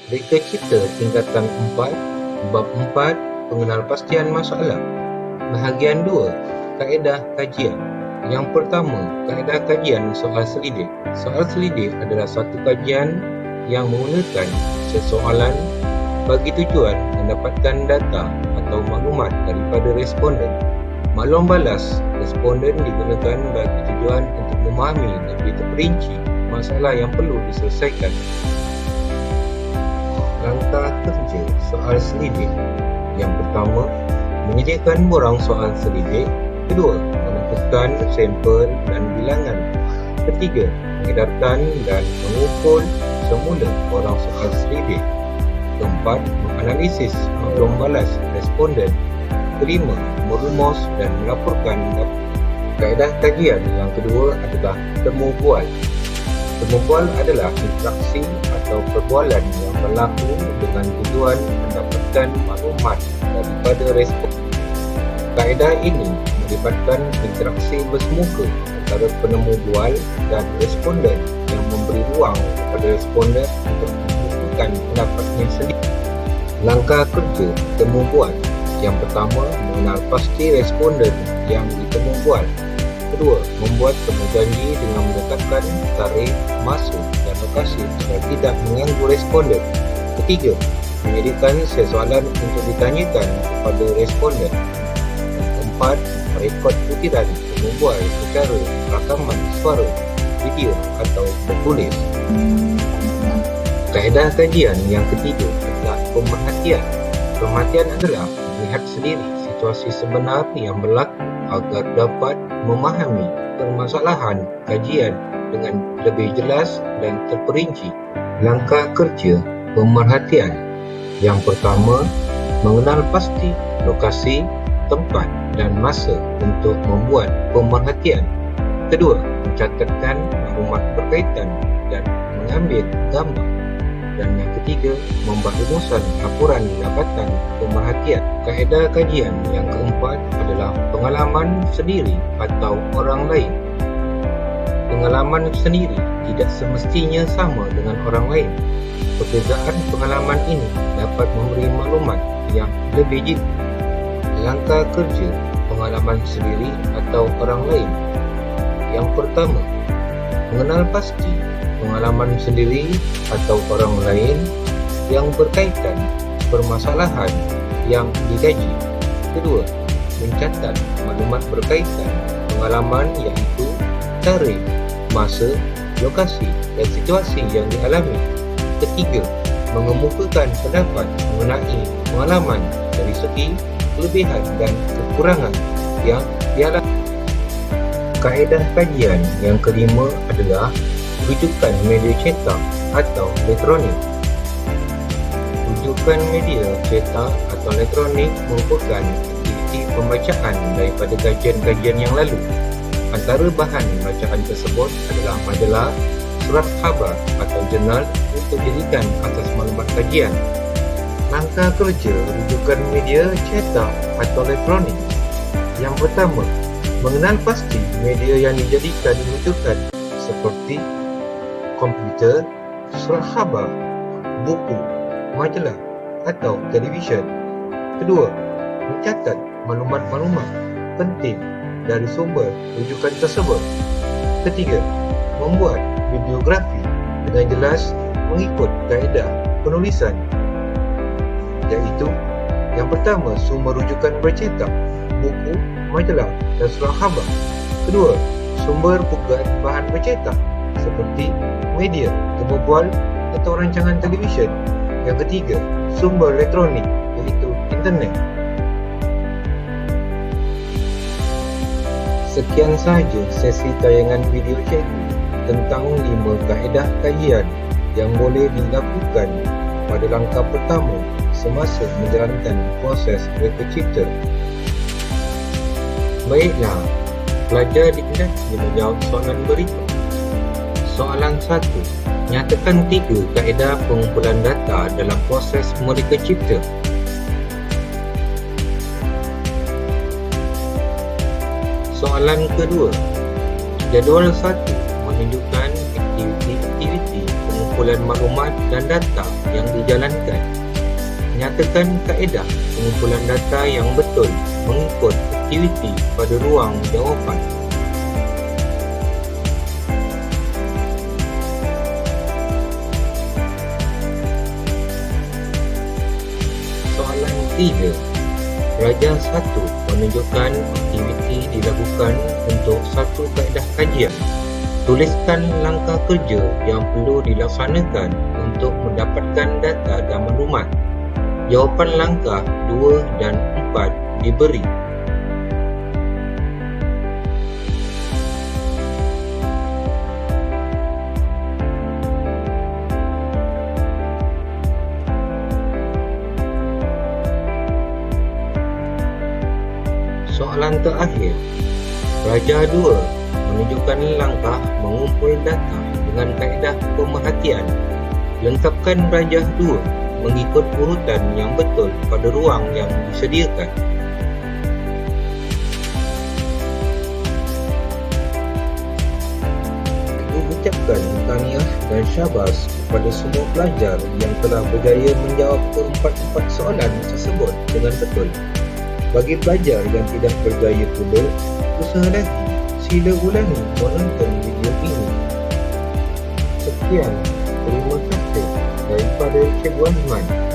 Reka Cipta tingkatan 4, bab 4, pengenalpastian masalah. Bahagian 2, kaedah kajian. Yang pertama, kaedah kajian soal selidik. Soal selidik adalah satu kajian yang menggunakan sesoalan bagi tujuan mendapatkan data atau maklumat daripada responden. Maklum balas responden digunakan bagi tujuan untuk memahami lebih terperinci masalah yang perlu diselesaikan. Langkah kerja soal selidik. Yang pertama, menyediakan borang soal selidik. Kedua, menentukan sampel dan bilangan. Ketiga, mengedarkan dan mengukur semula borang soal selidik. Keempat, menganalisis maklum balas responden. Kelima, merumus dan melaporkan data. Kaedah kajian yang kedua adalah temu bual. Temu bual adalah interaksi atau perbualan yang berlaku dengan tujuan mendapatkan maklumat daripada responden. Kaedah ini melibatkan interaksi bersemuka antara penemu bual dan responden yang memberi ruang kepada responden untuk menunjukkan pendapatnya sendiri. Langkah kerja temu bual. Yang pertama, mengenal pasti responden yang ditemu bual. Kedua, membuat temujanji dengan menetapkan tarikh, masa dan lokasi agar tidak mengganggu responden. Ketiga, menyediakan soalan untuk ditanyakan kepada responden. Keempat, merekod butiran temu bual secara rakaman suara, video atau bertulis. Kaedah kajian yang ketiga adalah pemerhatian. Pemerhatian adalah melihat sendiri situasi sebenar yang berlaku agar dapat memahami permasalahan kajian dengan lebih jelas dan terperinci. Langkah kerja pemerhatian. Yang pertama, mengenal pasti lokasi, tempat dan masa untuk membuat pemerhatian. Kedua, mencatatkan maklumat berkaitan dan mengambil gambar. Dan yang ketiga, membuat rumusan laporan dapatan pemerhatian. Kaedah kajian yang keempat adalah pengalaman sendiri atau orang lain. Pengalaman sendiri tidak semestinya sama dengan orang lain. Perbezaan pengalaman ini dapat memberi maklumat yang lebih jitu. Langkah kerja pengalaman sendiri atau orang lain. Yang pertama, mengenal pasti pengalaman sendiri atau orang lain yang berkaitan permasalahan yang dikaji. Kedua, mencatat maklumat berkaitan pengalaman iaitu tarikh, masa, lokasi dan situasi yang dialami. Ketiga, mengemukakan pendapat mengenai pengalaman dari segi kelebihan dan kekurangan yang dialami. Kaedah kajian yang kelima adalah rujukan media cetak atau elektronik. Rujukan media cetak atau elektronik merupakan aktiviti pembacaan daripada kajian-kajian yang lalu. Antara bahan bacaan tersebut adalah majalah, surat khabar atau jurnal untuk dijadikan atas maklumat kajian. Langkah kerja rujukan media cetak atau elektronik. Yang pertama, mengenal pasti media yang dijadikan rujukan seperti komputer, surat khabar, buku, majalah atau televisyen. Kedua, mencatat maklumat-maklumat penting dari sumber rujukan tersebut. Ketiga, membuat bibliografi dengan jelas mengikut kaedah penulisan, iaitu yang pertama, sumber rujukan bercetak, buku, majalah dan surat khabar. Kedua, sumber bukan bahan bercetak seperti media, temu bual atau rancangan televisyen. Yang ketiga, sumber elektronik iaitu internet. Sekian sahaja sesi tayangan video cikgu tentang 5 kaedah kajian yang boleh dilakukan pada langkah pertama semasa menjalankan proses reka cipta. Baiklah, pelajar dihendaki menjawab soalan berikut. Soalan 1. Nyatakan 3 kaedah pengumpulan data dalam proses mereka cipta. Soalan kedua. Jadual 1 menunjukkan aktiviti-aktiviti pengumpulan pengumpulan maklumat dan data yang dijalankan. Nyatakan kaedah pengumpulan data yang betul mengikut aktiviti pada ruang jawapan. Soalan 3. Raja 1 menunjukkan aktiviti dilakukan untuk satu kaedah kajian. Tuliskan langkah kerja yang perlu dilaksanakan untuk mendapatkan data dan maklumat. Jawapan langkah 2 dan 4 diberi. Soalan terakhir. Raja 2 menunjukkan langkah mengumpul data dengan kaedah pemerhatian. Lengkapkan Raja 2 mengikut urutan yang betul pada ruang yang disediakan. Ibu ucapkan tahniah dan syabas kepada semua pelajar yang telah berjaya menjawab keempat-empat soalan tersebut dengan betul. Bagi pelajar yang tidak berjaya pula, usaha lagi, sila ulangi menonton video ini. Sekian, terima kasih daripada Cikgu Azman.